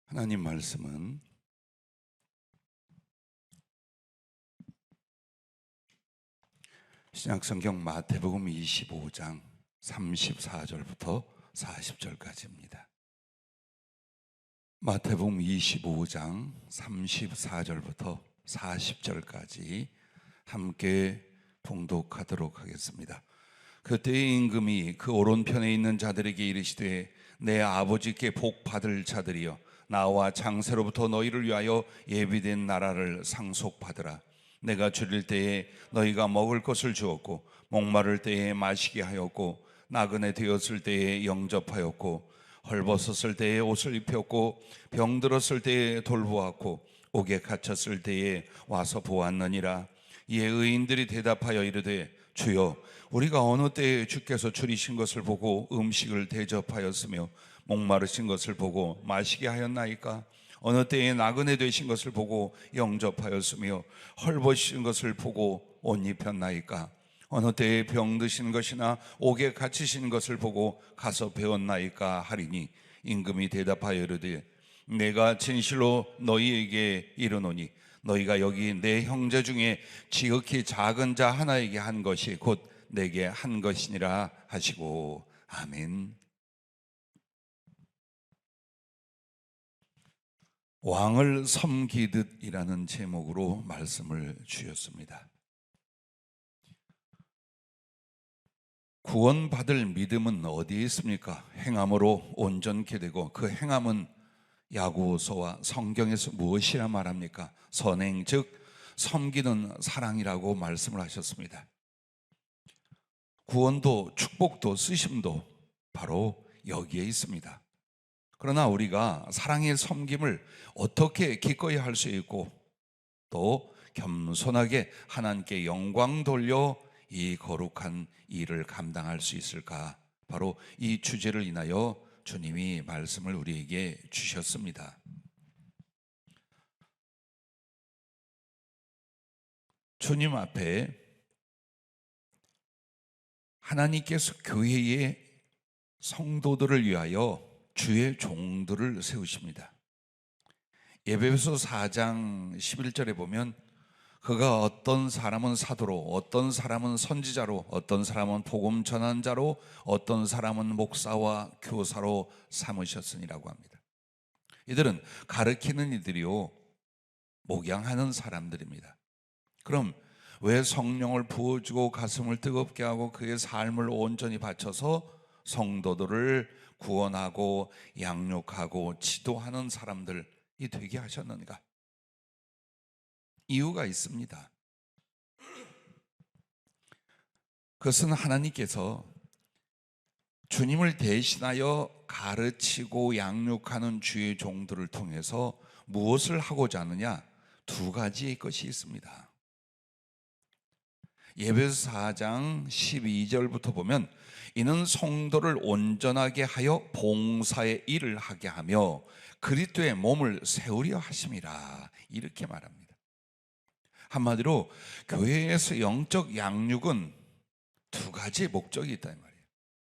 하나님 말씀은 신약성경 마태복음 25장 34절부터 40절까지입니다. 마태복음 25장 34절부터 40절까지 함께 봉독하도록 하겠습니다. 그때의 임금이 그 오른편에 있는 자들에게 이르시되, 내 아버지께 복 받을 자들이여, 나와 장세로부터 너희를 위하여 예비된 나라를 상속받으라. 내가 줄일 때에 너희가 먹을 것을 주었고, 목마를 때에 마시게 하였고, 나그네 되었을 때에 영접하였고, 헐벗었을 때에 옷을 입혔고, 병들었을 때에 돌보았고, 옥에 갇혔을 때에 와서 보았느니라. 이에 의인들이 대답하여 이르되, 주여, 우리가 어느 때에 주께서 줄이신 것을 보고 음식을 대접하였으며 목마르신 것을 보고 마시게 하였나이까? 어느 때에 나그네 되신 것을 보고 영접하였으며 헐벗으신 것을 보고 옷 입혔나이까? 어느 때에 병드신 것이나 옥에 갇히신 것을 보고 가서 배웠나이까? 하리니 임금이 대답하여 이르되, 내가 진실로 너희에게 이르노니 너희가 여기 내 형제 중에 지극히 작은 자 하나에게 한 것이 곧 내게 한 것이니라 하시고. 아멘. 왕을 섬기듯이라는 제목으로 말씀을 주셨습니다. 구원받을 믿음은 어디에 있습니까? 행함으로 온전케 되고, 그 행함은 야고보서와 성경에서 무엇이라 말합니까? 선행, 즉 섬기는 사랑이라고 말씀을 하셨습니다. 구원도 축복도 쓰심도 바로 여기에 있습니다. 그러나 우리가 사랑의 섬김을 어떻게 기꺼이 할 수 있고, 또 겸손하게 하나님께 영광 돌려 이 거룩한 일을 감당할 수 있을까? 바로 이 주제를 인하여 주님이 말씀을 우리에게 주셨습니다. 주님 앞에 하나님께서 교회의 성도들을 위하여 주의 종들을 세우십니다. 에베소 4장 11절에 보면, 그가 어떤 사람은 사도로, 어떤 사람은 선지자로, 어떤 사람은 복음 전환자로, 어떤 사람은 목사와 교사로 삼으셨으니라고 합니다. 이들은 가르치는 이들이요, 목양하는 사람들입니다. 그럼 왜 성령을 부어주고 가슴을 뜨겁게 하고 그의 삶을 온전히 바쳐서 성도들을 구원하고 양육하고 지도하는 사람들이 되게 하셨는가? 이유가 있습니다. 그것은 하나님께서 주님을 대신하여 가르치고 양육하는 주의 종들을 통해서 무엇을 하고자 하느냐? 두 가지의 것이 있습니다. 에베소 4장 12절부터 보면, 이는 성도를 온전하게 하여 봉사의 일을 하게 하며 그리스도의 몸을 세우려 하심이라, 이렇게 말합니다. 한마디로 교회에서 영적 양육은 두 가지 목적이 있다는 말이에요.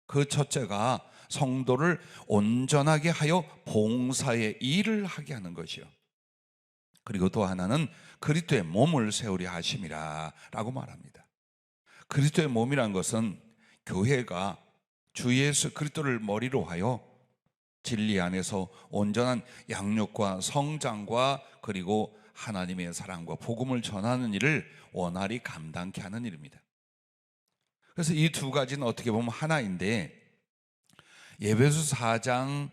그 첫째가 성도를 온전하게 하여 봉사의 일을 하게 하는 것이요, 그리고 또 하나는 그리스도의 몸을 세우려 하심이라 라고 말합니다. 그리스도의 몸이란 것은 교회가 주 예수 그리스도를 머리로 하여 진리 안에서 온전한 양육과 성장과 그리고 하나님의 사랑과 복음을 전하는 일을 원활히 감당케 하는 일입니다. 그래서 이 두 가지는 어떻게 보면 하나인데, 에베소 4장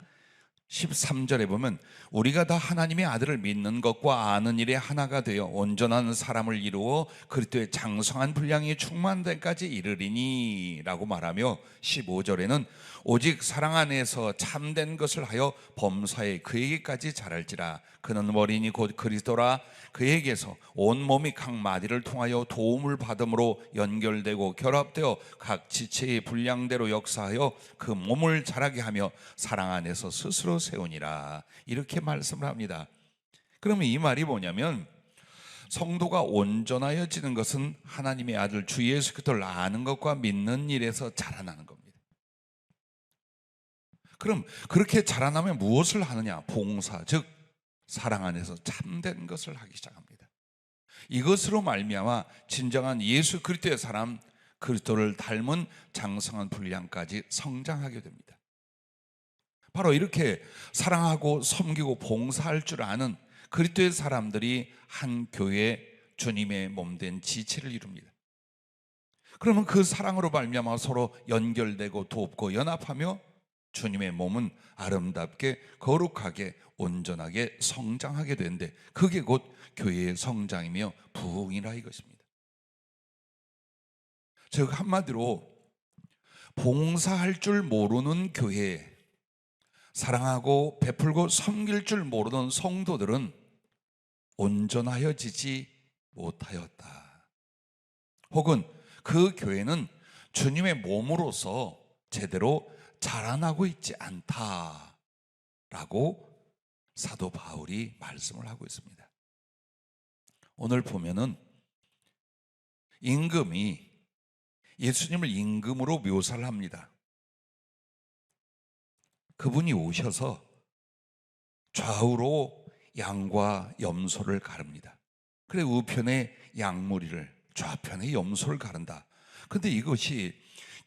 13절에 보면, 우리가 다 하나님의 아들을 믿는 것과 아는 일에 하나가 되어 온전한 사람을 이루어 그리스도의 장성한 분량이 충만한 데까지 이르리니 라고 말하며, 15절에는 오직 사랑 안에서 참된 것을 하여 범사에 그에게까지 자랄지라. 그는 머리니 곧 그리스도라. 그에게서 온 몸이 각 마디를 통하여 도움을 받음으로 연결되고 결합되어 각 지체의 분량대로 역사하여 그 몸을 자라게 하며 사랑 안에서 스스로 세우니라, 이렇게 말씀을 합니다. 그러면 이 말이 뭐냐면, 성도가 온전하여지는 것은 하나님의 아들 주 예수 그리스도를 아는 것과 믿는 일에서 자라나는 겁니다. 그럼 그렇게 자라나면 무엇을 하느냐? 봉사, 즉 사랑 안에서 참된 것을 하기 시작합니다. 이것으로 말미암아 진정한 예수 그리스도의 사람, 그리스도를 닮은 장성한 분량까지 성장하게 됩니다. 바로 이렇게 사랑하고 섬기고 봉사할 줄 아는 그리스도의 사람들이 한 교회에 주님의 몸된 지체를 이룹니다. 그러면 그 사랑으로 말미암아 서로 연결되고 돕고 연합하며 주님의 몸은 아름답게 거룩하게 온전하게 성장하게 되는데, 그게 곧 교회의 성장이며 부흥이라 이것입니다. 즉 한마디로 봉사할 줄 모르는 교회, 사랑하고 베풀고 섬길 줄 모르는 성도들은 온전하여지지 못하였다. 혹은 그 교회는 주님의 몸으로서 제대로 자라나고 있지 않다라고 사도 바울이 말씀을 하고 있습니다. 오늘 보면은 임금이 예수님을 임금으로 묘사를 합니다. 그분이 오셔서 좌우로 양과 염소를 가릅니다. 그래 우편에 양무리를, 좌편에 염소를 가른다. 근데 이것이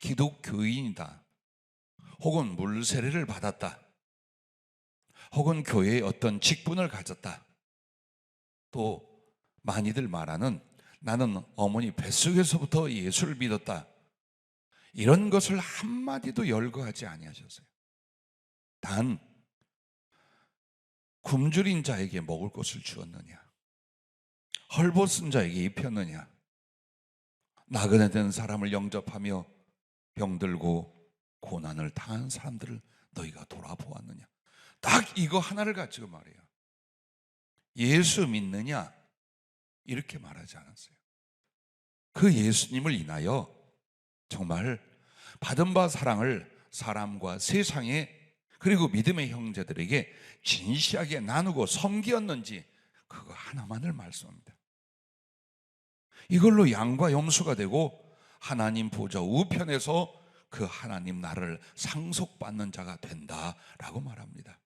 기독교인이다, 혹은 물세례를 받았다, 혹은 교회에 어떤 직분을 가졌다, 또 많이들 말하는 나는 어머니 뱃속에서부터 예수를 믿었다, 이런 것을 한마디도 열거하지 아니하셨어요. 단 굶주린 자에게 먹을 것을 주었느냐, 헐벗은 자에게 입혔느냐, 나그네 된 사람을 영접하며 병들고 고난을 당한 사람들을 너희가 돌아보았느냐. 딱 이거 하나를 가지고 말해요. 예수 믿느냐 이렇게 말하지 않았어요. 그 예수님을 인하여 정말 받은 바 사랑을 사람과 세상에, 그리고 믿음의 형제들에게 진시하게 나누고 섬기었는지, 그거 하나만을 말씀합니다. 이걸로 양과 염소가 되고 하나님 보좌 우편에서 그 하나님 나라를 상속받는 자가 된다라고 말합니다.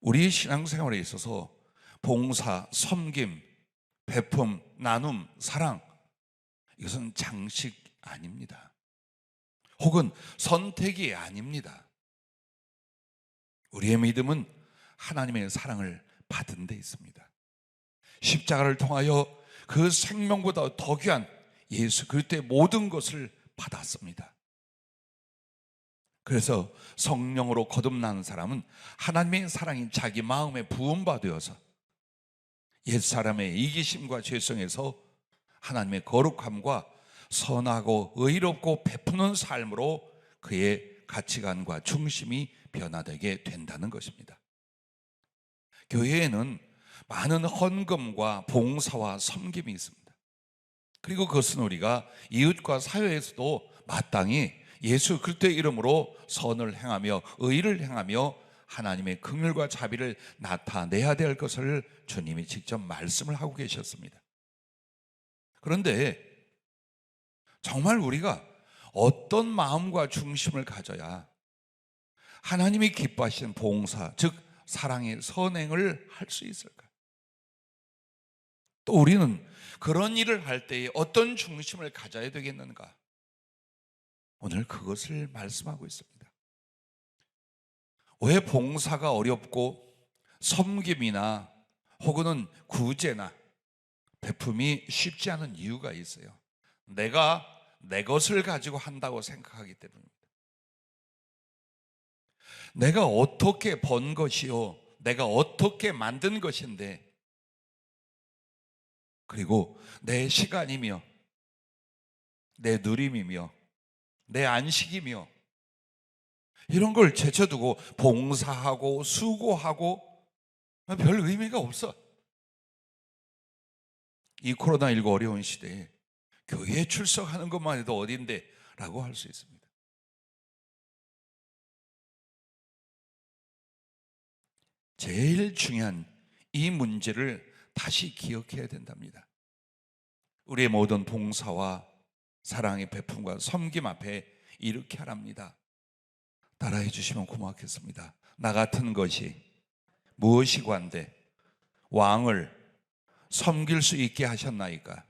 우리의 신앙생활에 있어서 봉사, 섬김, 베품, 나눔, 사랑, 이것은 장식 아닙니다. 혹은 선택이 아닙니다. 우리의 믿음은 하나님의 사랑을 받은 데 있습니다. 십자가를 통하여 그 생명보다 더 귀한 예수 그리스도의 모든 것을 받았습니다. 그래서 성령으로 거듭난 사람은 하나님의 사랑이 자기 마음에 부음바 되어서 옛사람의 이기심과 죄성에서 하나님의 거룩함과 선하고 의롭고 베푸는 삶으로 그의 가치관과 중심이 변화되게 된다는 것입니다. 교회에는 많은 헌금과 봉사와 섬김이 있습니다. 그리고 그것은 우리가 이웃과 사회에서도 마땅히 예수 그리스도의 이름으로 선을 행하며 의를 행하며 하나님의 긍휼과 자비를 나타내야 될 것을 주님이 직접 말씀을 하고 계셨습니다. 그런데 정말 우리가 어떤 마음과 중심을 가져야 하나님이 기뻐하시는 봉사, 즉 사랑의 선행을 할 수 있을까요? 또 우리는 그런 일을 할 때에 어떤 중심을 가져야 되겠는가? 오늘 그것을 말씀하고 있습니다. 왜 봉사가 어렵고 섬김이나 혹은 구제나 베품이 쉽지 않은 이유가 있어요. 내가 내 것을 가지고 한다고 생각하기 때문입니다. 내가 어떻게 번 것이요, 내가 어떻게 만든 것인데, 그리고 내 시간이며 내 누림이며 내 안식이며 이런 걸 제쳐두고 봉사하고 수고하고 별 의미가 없어. 이 코로나19 어려운 시대에 교회에 출석하는 것만 해도 어딘데 라고 할 수 있습니다. 제일 중요한 이 문제를 다시 기억해야 된답니다. 우리의 모든 봉사와 사랑의 베품과 섬김 앞에 이렇게 하랍니다. 따라해 주시면 고맙겠습니다. 나 같은 것이 무엇이 관대 왕을 섬길 수 있게 하셨나이까?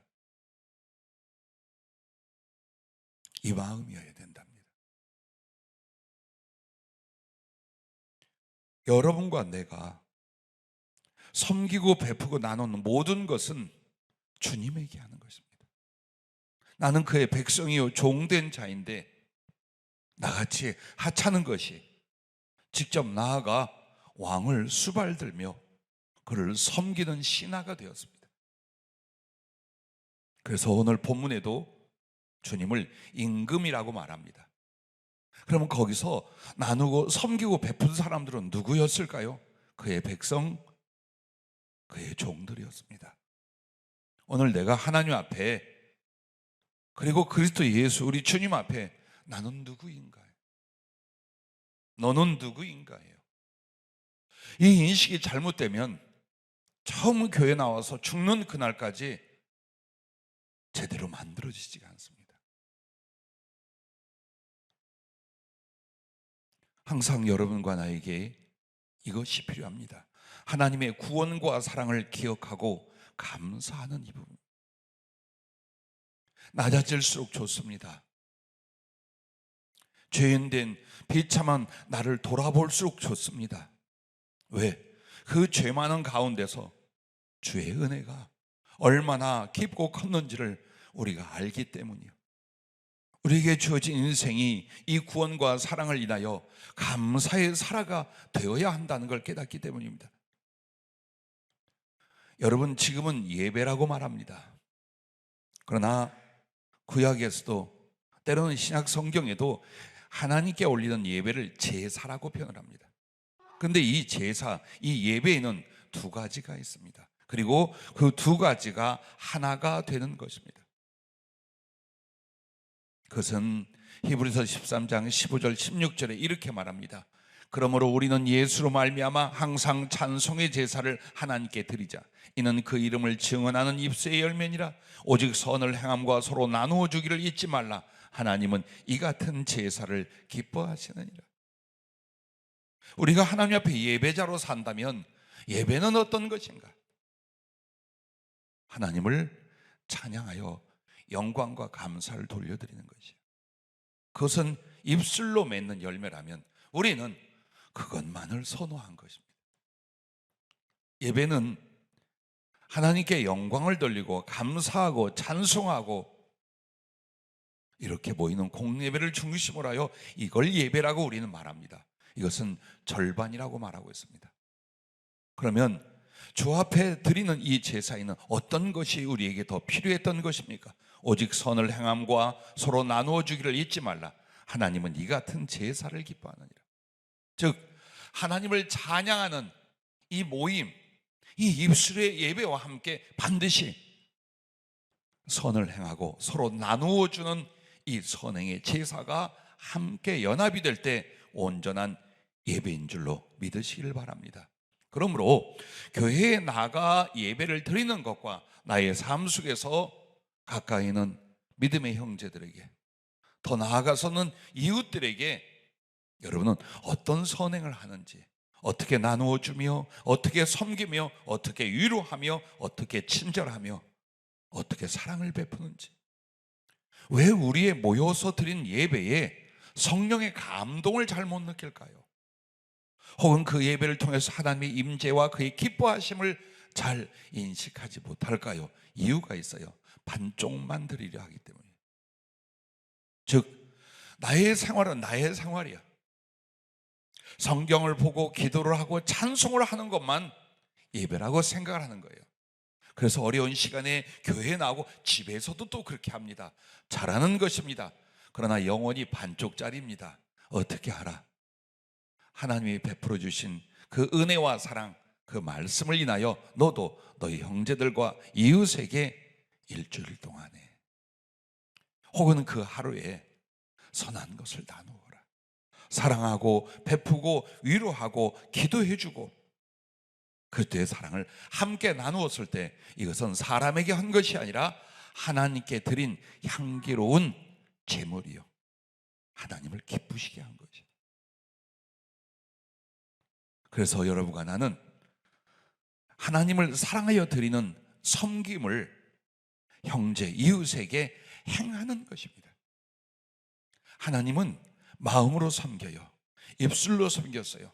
이 마음이어야 된답니다. 여러분과 내가 섬기고 베푸고 나누는 모든 것은 주님에게 하는 것입니다. 나는 그의 백성이요 종된 자인데 나같이 하찮은 것이 직접 나아가 왕을 수발들며 그를 섬기는 신하가 되었습니다. 그래서 오늘 본문에도 주님을 임금이라고 말합니다. 그러면 거기서 나누고 섬기고 베푸는 사람들은 누구였을까요? 그의 백성, 그의 종들이었습니다. 오늘 내가 하나님 앞에 그리고 그리스도 예수 우리 주님 앞에 나는 누구인가요? 너는 누구인가요? 이 인식이 잘못되면 처음 교회 나와서 죽는 그날까지 제대로 만들어지지가 않습니다. 항상 여러분과 나에게 이것이 필요합니다. 하나님의 구원과 사랑을 기억하고 감사하는 이 부분. 낮아질수록 좋습니다. 죄인된 비참한 나를 돌아볼수록 좋습니다. 왜? 그 죄 많은 가운데서 주의 은혜가 얼마나 깊고 컸는지를 우리가 알기 때문이요. 우리에게 주어진 인생이 이 구원과 사랑을 인하여 감사의 살아가 되어야 한다는 걸 깨닫기 때문입니다. 여러분, 지금은 예배라고 말합니다. 그러나 구약에서도 때로는 신약 성경에도 하나님께 올리는 예배를 제사라고 표현을 합니다. 그런데 이 제사, 이 예배에는 두 가지가 있습니다. 그리고 그 두 가지가 하나가 되는 것입니다. 그것은 히브리서 13장 15절 16절에 이렇게 말합니다. 그러므로 우리는 예수로 말미암아 항상 찬송의 제사를 하나님께 드리자. 이는 그 이름을 증언하는 입술의 열매니라. 오직 선을 행함과 서로 나누어 주기를 잊지 말라. 하나님은 이 같은 제사를 기뻐하시느니라. 우리가 하나님 앞에 예배자로 산다면 예배는 어떤 것인가? 하나님을 찬양하여 영광과 감사를 돌려드리는 것이에요. 그것은 입술로 맺는 열매라면 우리는 그것만을 선호한 것입니다. 예배는 하나님께 영광을 돌리고 감사하고 찬송하고 이렇게 모이는 공예배를 중심으로 하여 이걸 예배라고 우리는 말합니다. 이것은 절반이라고 말하고 있습니다. 그러면 주 앞에 드리는 이 제사에는 어떤 것이 우리에게 더 필요했던 것입니까? 오직 선을 행함과 서로 나누어 주기를 잊지 말라. 하나님은 이 같은 제사를 기뻐하느니라. 즉 하나님을 찬양하는 이 모임, 이 입술의 예배와 함께 반드시 선을 행하고 서로 나누어 주는 이 선행의 제사가 함께 연합이 될 때 온전한 예배인 줄로 믿으시길 바랍니다. 그러므로 교회에 나가 예배를 드리는 것과 나의 삶 속에서 가까이 있는 믿음의 형제들에게, 더 나아가서는 이웃들에게 여러분은 어떤 선행을 하는지, 어떻게 나누어 주며, 어떻게 섬기며, 어떻게 위로하며, 어떻게 친절하며, 어떻게 사랑을 베푸는지, 왜 우리의 모여서 드린 예배에 성령의 감동을 잘 못 느낄까요? 혹은 그 예배를 통해서 하나님의 임재와 그의 기뻐하심을 잘 인식하지 못할까요? 이유가 있어요. 반쪽만 드리려 하기 때문이에요. 즉 나의 생활은 나의 생활이야. 성경을 보고 기도를 하고 찬송을 하는 것만 예배라고 생각을 하는 거예요. 그래서 어려운 시간에 교회에 나오고 집에서도 또 그렇게 합니다. 잘하는 것입니다. 그러나 영혼이 반쪽짜리입니다. 어떻게 알아? 하나님이 베풀어 주신 그 은혜와 사랑, 그 말씀을 인하여 너도 너희 형제들과 이웃에게 일주일 동안에 혹은 그 하루에 선한 것을 나누어라. 사랑하고 베푸고 위로하고 기도해주고 그때의 사랑을 함께 나누었을 때 이것은 사람에게 한 것이 아니라 하나님께 드린 향기로운 제물이요, 하나님을 기쁘시게 한 것이에요. 그래서 여러분과 나는 하나님을 사랑하여 드리는 섬김을 형제, 이웃에게 행하는 것입니다. 하나님은 마음으로 섬겨요. 입술로 섬겼어요.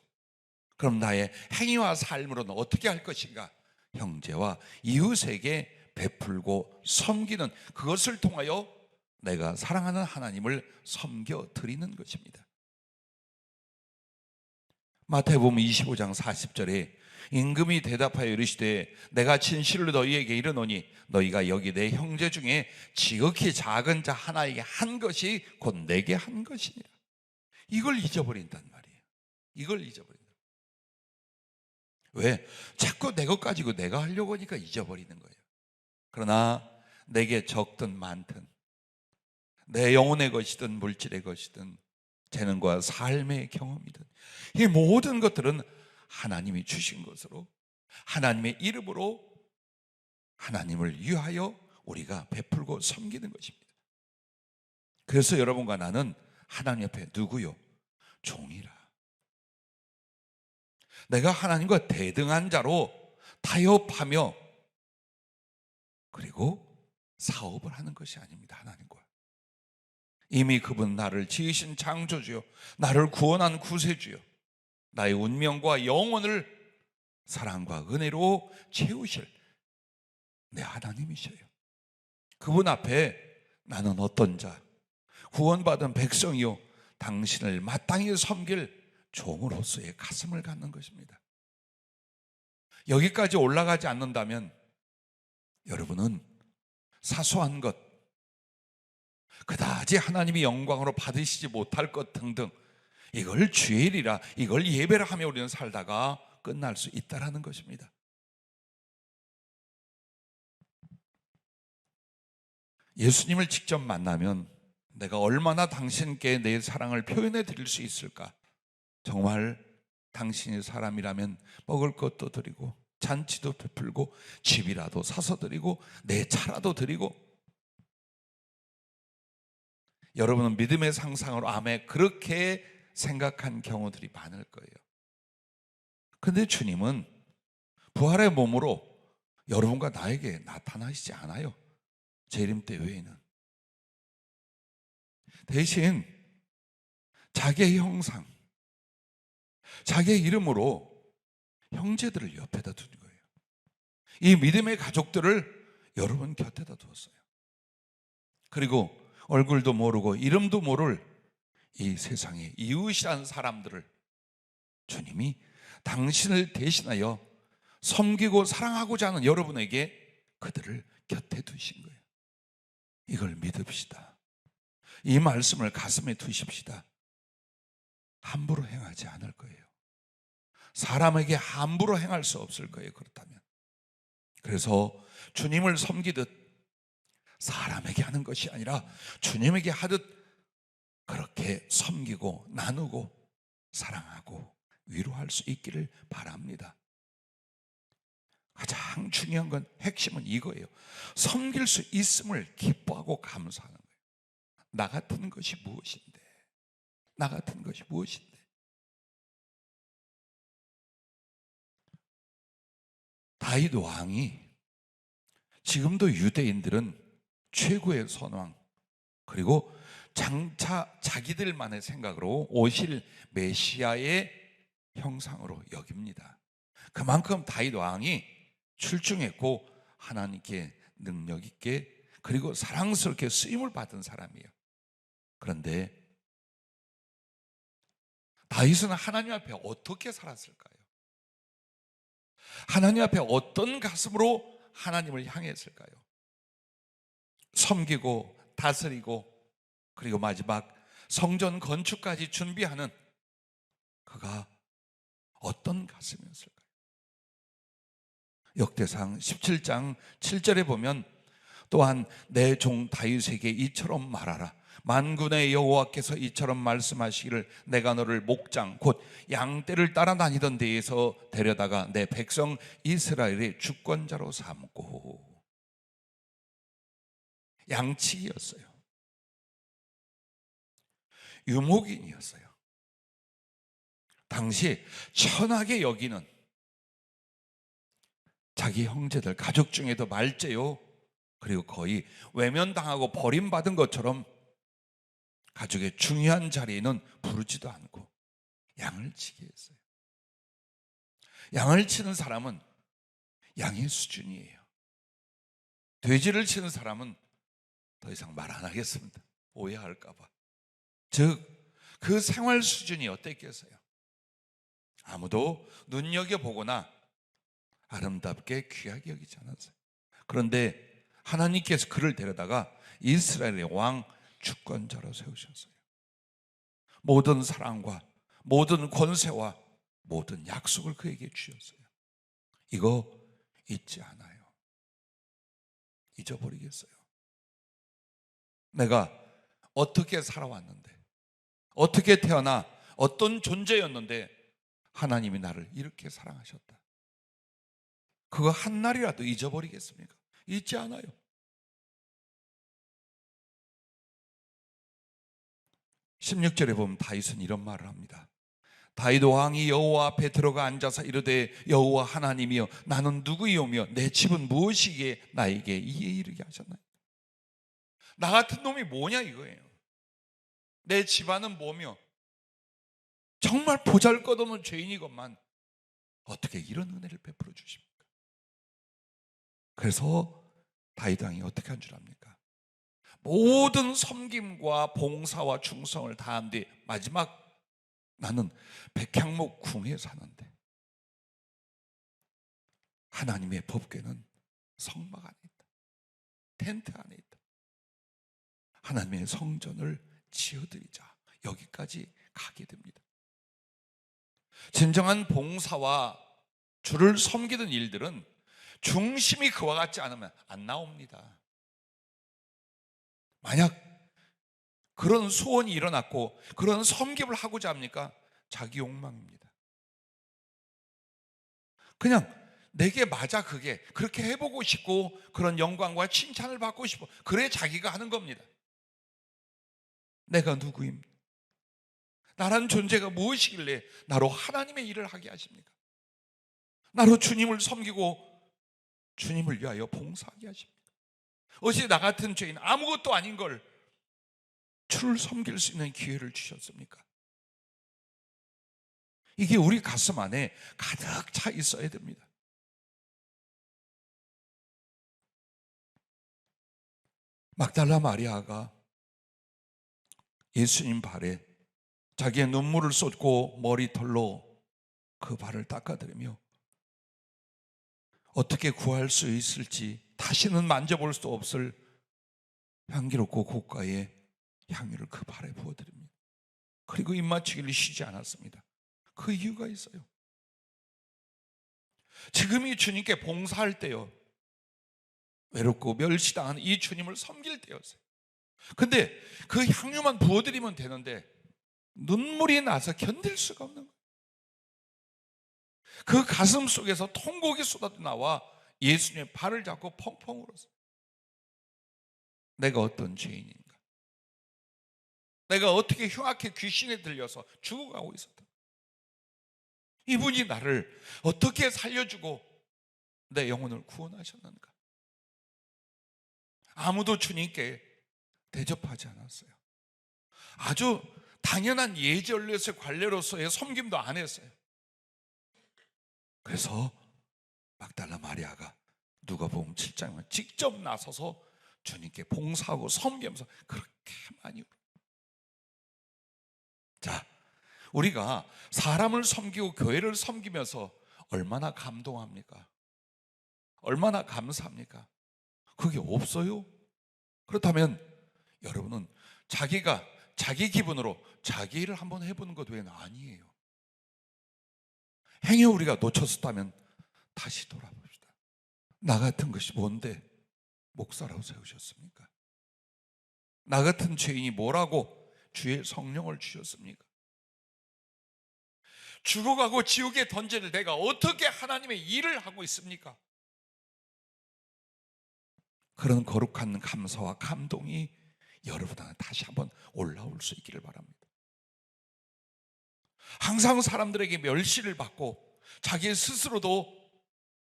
그럼 나의 행위와 삶으로는 어떻게 할 것인가? 형제와 이웃에게 베풀고 섬기는, 그것을 통하여 내가 사랑하는 하나님을 섬겨 드리는 것입니다. 마태복음 25장 40절에 임금이 대답하여 이르시되 내가 진실로 너희에게 이르노니 너희가 여기 내 형제 중에 지극히 작은 자 하나에게 한 것이 곧 내게 한 것이니라. 이걸 잊어버린단 말이에요. 이걸 잊어버린다. 왜? 자꾸 내 것 가지고 내가 하려고 하니까 잊어버리는 거예요. 그러나 내게 적든 많든, 내 영혼의 것이든 물질의 것이든 재능과 삶의 경험이든, 이 모든 것들은 하나님이 주신 것으로, 하나님의 이름으로 하나님을 위하여 우리가 베풀고 섬기는 것입니다. 그래서 여러분과 나는 하나님 앞에 누구요? 종이라. 내가 하나님과 대등한 자로 타협하며 그리고 사업을 하는 것이 아닙니다. 하나님과 이미 그분 나를 지으신 창조주요, 나를 구원한 구세주요, 나의 운명과 영혼을 사랑과 은혜로 채우실 내 하나님이셔요. 그분 앞에 나는 어떤 자, 구원받은 백성이요, 당신을 마땅히 섬길 종으로서의 가슴을 갖는 것입니다. 여기까지 올라가지 않는다면 여러분은 사소한 것, 그다지 하나님이 영광으로 받으시지 못할 것 등등, 이걸 주일이라, 이걸 예배라 하며 우리는 살다가 끝날 수 있다라는 것입니다. 예수님을 직접 만나면 내가 얼마나 당신께 내 사랑을 표현해 드릴 수 있을까? 정말 당신이 사람이라면 먹을 것도 드리고 잔치도 베풀고 집이라도 사서 드리고 내 차라도 드리고, 여러분은 믿음의 상상으로 아멘 그렇게 생각한 경우들이 많을 거예요. 그런데 주님은 부활의 몸으로 여러분과 나에게 나타나시지 않아요. 재림 때 외에는. 대신 자기의 형상, 자기의 이름으로 형제들을 옆에다 둔 거예요. 이 믿음의 가족들을 여러분 곁에다 두었어요. 그리고 얼굴도 모르고 이름도 모를 이 세상의 이웃이라는 사람들을 주님이 당신을 대신하여 섬기고 사랑하고자 하는 여러분에게 그들을 곁에 두신 거예요. 이걸 믿읍시다. 이 말씀을 가슴에 두십시다. 함부로 행하지 않을 거예요. 사람에게 함부로 행할 수 없을 거예요. 그렇다면. 그래서 주님을 섬기듯 사람에게 하는 것이 아니라 주님에게 하듯 그렇게 섬기고 나누고 사랑하고 위로할 수 있기를 바랍니다. 가장 중요한 건, 핵심은 이거예요. 섬길 수 있음을 기뻐하고 감사하는 거예요. 나 같은 것이 무엇인데, 나 같은 것이 무엇인데. 다윗 왕이, 지금도 유대인들은 최고의 선왕, 그리고 장차 자기들만의 생각으로 오실 메시아의 형상으로 여깁니다. 그만큼 다윗 왕이 출중했고 하나님께 능력 있게 그리고 사랑스럽게 쓰임을 받은 사람이에요. 그런데 다윗은 하나님 앞에 어떻게 살았을까요? 하나님 앞에 어떤 가슴으로 하나님을 향했을까요? 섬기고 다스리고 그리고 마지막 성전 건축까지 준비하는 그가 어떤 가슴이었을까요? 역대상 17장 7절에 보면, 또한 내 종 다윗에게 이처럼 말하라. 만군의 여호와께서 이처럼 말씀하시기를 내가 너를 목장 곧 양떼를 따라 다니던 데에서 데려다가 내 백성 이스라엘의 주권자로 삼고. 양치기였어요. 유목인이었어요. 당시 천하게 여기는 자기 형제들, 가족 중에도 말째요, 그리고 거의 외면당하고 버림받은 것처럼 가족의 중요한 자리에는 부르지도 않고 양을 치게 했어요. 양을 치는 사람은 양의 수준이에요. 돼지를 치는 사람은 더 이상 말 안 하겠습니다. 오해할까 봐. 즉, 그 생활 수준이 어땠겠어요? 아무도 눈여겨보거나 아름답게 귀하게 여기지 않았어요. 그런데 하나님께서 그를 데려다가 이스라엘의 왕 주권자로 세우셨어요. 모든 사랑과 모든 권세와 모든 약속을 그에게 주셨어요. 이거 잊지 않아요. 잊어버리겠어요? 내가 어떻게 살아왔는데, 어떻게 태어나 어떤 존재였는데 하나님이 나를 이렇게 사랑하셨다. 그거 한 날이라도 잊어버리겠습니까? 잊지 않아요. (16) 절에 보면 다윗은 이런 말을 합니다. 다윗 왕이 여호와 앞에 들어가 앉아서 이르되 여호와 하나님이여 나는 누구이오며 내 집은 무엇이기에 나에게 이에 이르게 하셨나요? 나 같은 놈이 뭐냐 이거예요. 내 집안은 뭐며 정말 보잘것없는 죄인이건만 어떻게 이런 은혜를 베풀어 주십니까? 그래서 다윗 왕이 어떻게 한 줄 압니까? 모든 섬김과 봉사와 충성을 다한 뒤 마지막 나는 백향목 궁에 사는데 하나님의 법궤는 성막 안에 있다. 텐트 안에 있다. 하나님의 성전을 지어드리자. 여기까지 가게 됩니다. 진정한 봉사와 주를 섬기는 일들은 중심이 그와 같지 않으면 안 나옵니다. 만약 그런 소원이 일어났고 그런 섬김을 하고자 합니까? 자기 욕망입니다. 그냥 내게 맞아 그게 그렇게 해보고 싶고 그런 영광과 칭찬을 받고 싶어. 그래 자기가 하는 겁니다. 내가 누구입니까? 나라는 존재가 무엇이길래 나로 하나님의 일을 하게 하십니까? 나로 주님을 섬기고 주님을 위하여 봉사하게 하십니까? 어찌 나 같은 죄인 아무것도 아닌 걸 주를 섬길 수 있는 기회를 주셨습니까? 이게 우리 가슴 안에 가득 차 있어야 됩니다. 막달라 마리아가 예수님 발에 자기의 눈물을 쏟고 머리털로 그 발을 닦아드리며 어떻게 구할 수 있을지 다시는 만져볼 수 없을 향기롭고 고가의 향유를 그 발에 부어드립니다. 그리고 입맞추기를 쉬지 않았습니다. 그 이유가 있어요. 지금이 주님께 봉사할 때요, 외롭고 멸시당하는 이 주님을 섬길 때였어요. 근데 그 향유만 부어드리면 되는데 눈물이 나서 견딜 수가 없는 거예요. 그 가슴 속에서 통곡이 쏟아져 나와 예수님의 발을 잡고 펑펑 울었어요. 내가 어떤 죄인인가? 내가 어떻게 흉악해 귀신에 들려서 죽어가고 있었다. 이분이 나를 어떻게 살려주고 내 영혼을 구원하셨는가? 아무도 주님께 대접하지 않았어요. 아주 당연한 예절로서의 관례로서의 섬김도 안 했어요. 그래서 막달라 마리아가 누가복음 7장에 직접 나서서 주님께 봉사하고 섬기면서 그렇게 많이 울어요. 자, 우리가 사람을 섬기고 교회를 섬기면서 얼마나 감동합니까? 얼마나 감사합니까? 그게 없어요? 그렇다면 여러분은 자기가 자기 기분으로 자기 일을 한번 해보는 것 외에는 아니에요. 행여 우리가 놓쳤었다면 다시 돌아봅시다. 나 같은 것이 뭔데 목사라고 세우셨습니까? 나 같은 죄인이 뭐라고 주의 성령을 주셨습니까? 죽어가고 지옥에 던질 내가 어떻게 하나님의 일을 하고 있습니까? 그런 거룩한 감사와 감동이 여러분 안에 다시 한번 올라올 수 있기를 바랍니다. 항상 사람들에게 멸시를 받고 자기 스스로도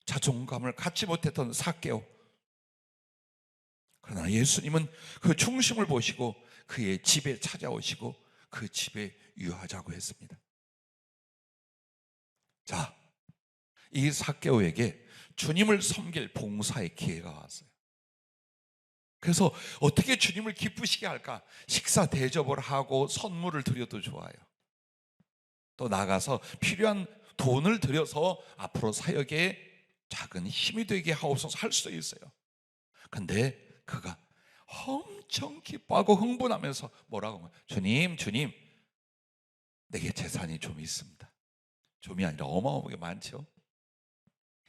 자존감을 갖지 못했던 삭개오. 그러나 예수님은 그 중심을 보시고 그의 집에 찾아오시고 그 집에 유하자고 했습니다. 자, 이 삭개오에게 주님을 섬길 봉사의 기회가 왔어요. 그래서 어떻게 주님을 기쁘시게 할까? 식사 대접을 하고 선물을 드려도 좋아요. 또 나가서 필요한 돈을 들여서 앞으로 사역에 작은 힘이 되게 하옵소서 할 수도 있어요. 근데 그가 엄청 기뻐하고 흥분하면서 뭐라고 하면, 주님, 내게 재산이 좀 있습니다. 좀이 아니라 어마어마하게 많죠.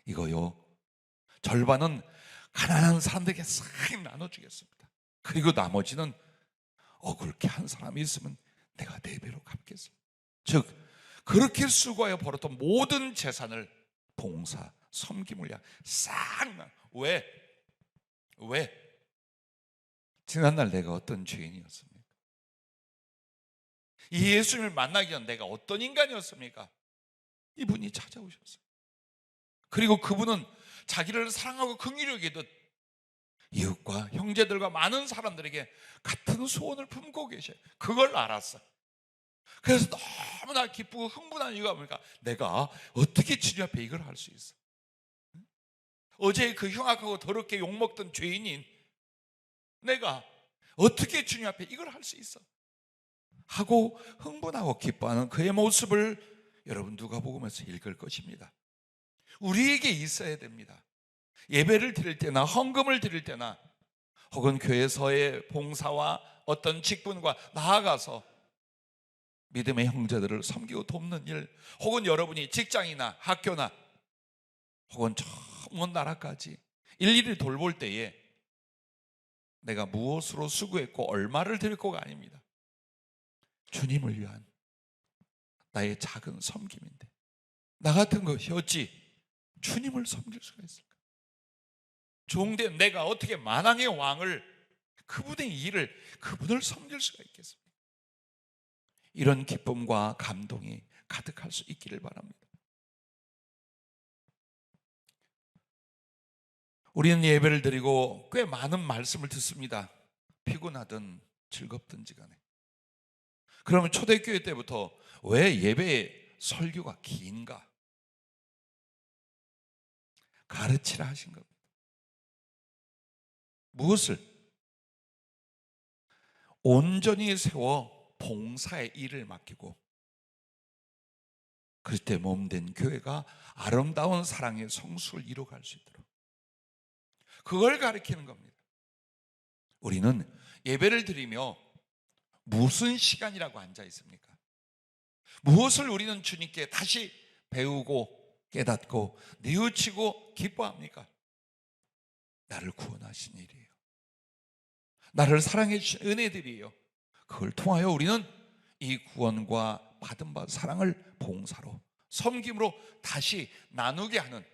이거요, 절반은 가난한 사람들에게 싹 나눠주겠습니다. 그리고 나머지는 억울케 한 사람이 있으면 내가 4배로 갚겠습니다. 즉 그렇게 수고하여 벌었던 모든 재산을 봉사, 섬김을 위해 싹. 왜? 지난날 내가 어떤 죄인이었습니까? 이 예수님을 만나기 전 내가 어떤 인간이었습니까? 이분이 찾아오셨어요. 그리고 그분은 자기를 사랑하고 긍휼히 여기듯 이웃과 형제들과 많은 사람들에게 같은 소원을 품고 계셔요. 그걸 알았어요. 그래서 너무나 기쁘고 흥분한 이유가 뭡니까? 내가 어떻게 주님 앞에 이걸 할 수 있어? 어제 그 흉악하고 더럽게 욕먹던 죄인인 내가 어떻게 주님 앞에 이걸 할 수 있어? 하고 흥분하고 기뻐하는 그의 모습을 여러분 누가복음에서 읽을 것입니다. 우리에게 있어야 됩니다. 예배를 드릴 때나 헌금을 드릴 때나 혹은 교회에서의 봉사와 어떤 직분과 나아가서 믿음의 형제들을 섬기고 돕는 일, 혹은 여러분이 직장이나 학교나 혹은 저 먼 나라까지 일일이 돌볼 때에 내가 무엇으로 수고했고 얼마를 드렸고가 아닙니다. 주님을 위한 나의 작은 섬김인데, 나 같은 것이 어찌 주님을 섬길 수가 있을까? 종된 내가 어떻게 만왕의 왕을, 그분의 일을, 그분을 섬길 수가 있겠습니까? 이런 기쁨과 감동이 가득할 수 있기를 바랍니다. 우리는 예배를 드리고 꽤 많은 말씀을 듣습니다. 피곤하든 즐겁든지 간에. 그러면 초대교회 때부터 왜 예배의 설교가 긴가? 가르치라 하신 겁니다. 무엇을? 온전히 세워 봉사의 일을 맡기고, 그럴 때 몸된 교회가 아름다운 사랑의 성수를 이루어갈 수 있도록, 그걸 가르치는 겁니다. 우리는 예배를 드리며 무슨 시간이라고 앉아 있습니까? 무엇을 우리는 주님께 다시 배우고 깨닫고 뉘우치고 기뻐합니까? 나를 구원하신 일이에요. 나를 사랑해 주신 은혜들이에요. 그걸 통하여 우리는 이 구원과 받은 바 사랑을 봉사로, 섬김으로 다시 나누게 하는,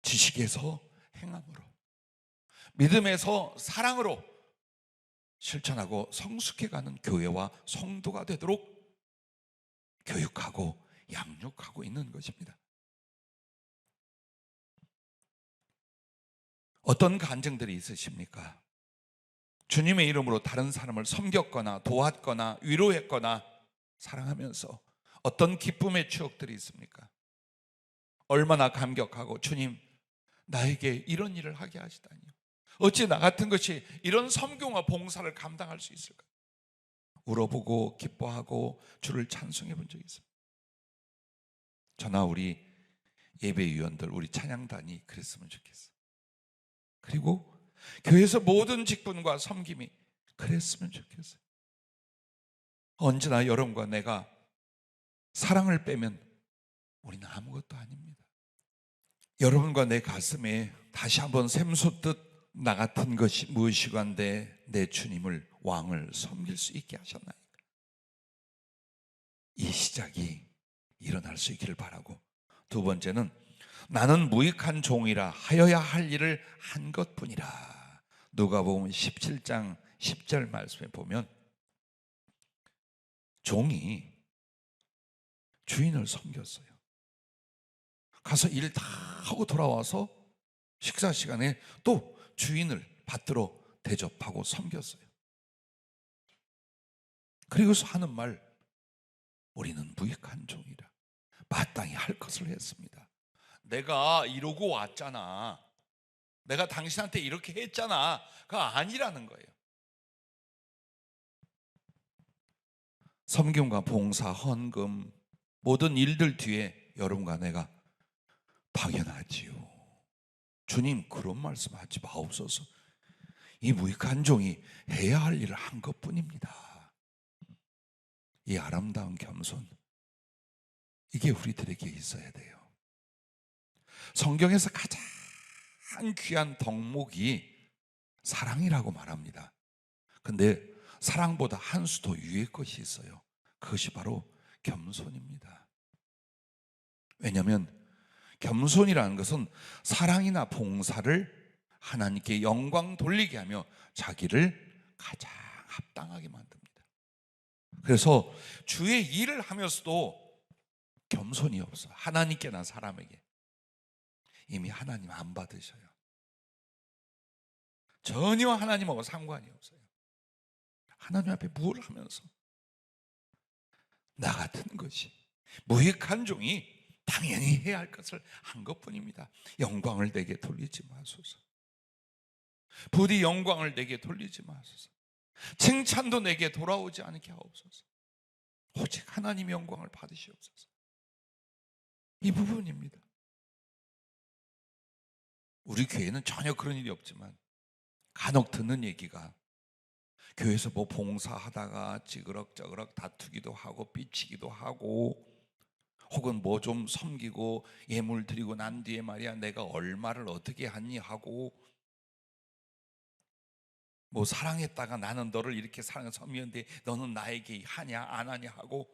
지식에서 행함으로, 믿음에서 사랑으로 실천하고 성숙해가는 교회와 성도가 되도록 교육하고 양육하고 있는 것입니다. 어떤 간증들이 있으십니까? 주님의 이름으로 다른 사람을 섬겼거나 도왔거나 위로했거나 사랑하면서 어떤 기쁨의 추억들이 있습니까? 얼마나 감격하고, 주님 나에게 이런 일을 하게 하시다니요, 어찌 나 같은 것이 이런 섬김과 봉사를 감당할 수 있을까? 울어보고 기뻐하고 주를 찬송해 본 적이 있습니다. 저나 우리 예배위원들, 우리 찬양단이 그랬으면 좋겠어요. 그리고 교회에서 모든 직분과 섬김이 그랬으면 좋겠어요. 언제나 여러분과 내가 사랑을 빼면 우리는 아무것도 아닙니다. 여러분과 내 가슴에 다시 한번 샘솟듯 나 같은 것이 무엇이건데 내 주님을, 왕을 섬길 수 있게 하셨나이까? 이 시작이 일어날 수 있기를 바라고, 두 번째는 나는 무익한 종이라 하여야 할 일을 한 것뿐이라. 누가복음 17장 10절 말씀에 보면 종이 주인을 섬겼어요. 가서 일 다 하고 돌아와서 식사 시간에 또 주인을 받들어 대접하고 섬겼어요. 그리고서 하는 말, 우리는 무익한 종이라. 마땅히 할 것을 했습니다. 내가 이러고 왔잖아. 내가 당신한테 이렇게 했잖아. 그가 아니라는 거예요. 섬김과 봉사, 헌금, 모든 일들 뒤에 여러분과 내가 당연하지요. 주님 그런 말씀하지 마옵소서. 이 무익한 종이 해야 할 일을 한 것뿐입니다. 이 아름다운 겸손, 이게 우리들에게 있어야 돼요. 성경에서 가장 귀한 덕목이 사랑이라고 말합니다. 근데 사랑보다 한 수 더 위의 것이 있어요. 그것이 바로 겸손입니다. 왜냐하면 겸손이라는 것은 사랑이나 봉사를 하나님께 영광 돌리게 하며 자기를 가장 합당하게 만듭니다. 그래서 주의 일을 하면서도 겸손이 없어. 하나님께나 사람에게. 이미 하나님 안 받으셔요. 전혀 하나님하고 상관이 없어요. 하나님 앞에 뭘 하면서 나 같은 것이 무익한 종이 당연히 해야 할 것을 한 것뿐입니다. 영광을 내게 돌리지 마소서. 부디 영광을 내게 돌리지 마소서. 칭찬도 내게 돌아오지 않게 하옵소서. 오직 하나님 영광을 받으시옵소서. 이 부분입니다. 우리 교회는 전혀 그런 일이 없지만 간혹 듣는 얘기가 교회에서 뭐 봉사하다가 찌그럭저그럭 다투기도 하고 삐치기도 하고 혹은 뭐 좀 섬기고 예물 드리고 난 뒤에 말이야 내가 얼마를 어떻게 하니 하고 뭐 사랑했다가 나는 너를 이렇게 사랑해서 섬겼는데 너는 나에게 하냐 안 하냐 하고,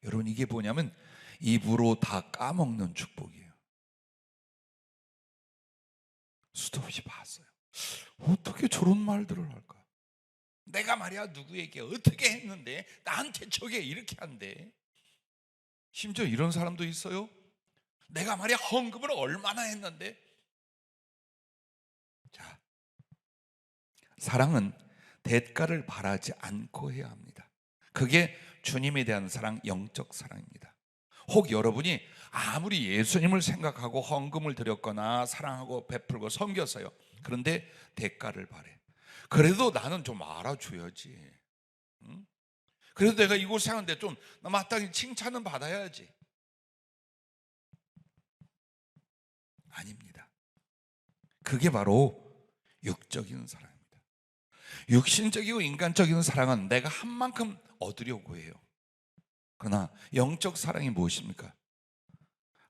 여러분 이게 뭐냐면 입으로 다 까먹는 축복이에요. 수도 없이 봤어요. 어떻게 저런 말들을 할까? 내가 말이야 누구에게 어떻게 했는데 나한테 저게 이렇게 한대. 심지어 이런 사람도 있어요. 내가 말이야 헌금을 얼마나 했는데. 자, 사랑은 대가를 바라지 않고 해야 합니다. 그게 주님에 대한 사랑, 영적 사랑입니다. 혹 여러분이 아무리 예수님을 생각하고 헌금을 드렸거나 사랑하고 베풀고 섬겼어요. 그런데 대가를 바래. 그래도 나는 좀 알아줘야지. 응? 그래도 내가 이곳에 사는데 좀 마땅히 칭찬은 받아야지. 아닙니다. 그게 바로 육적인 사랑입니다. 육신적이고 인간적인 사랑은 내가 한 만큼 얻으려고 해요. 그러나 영적 사랑이 무엇입니까?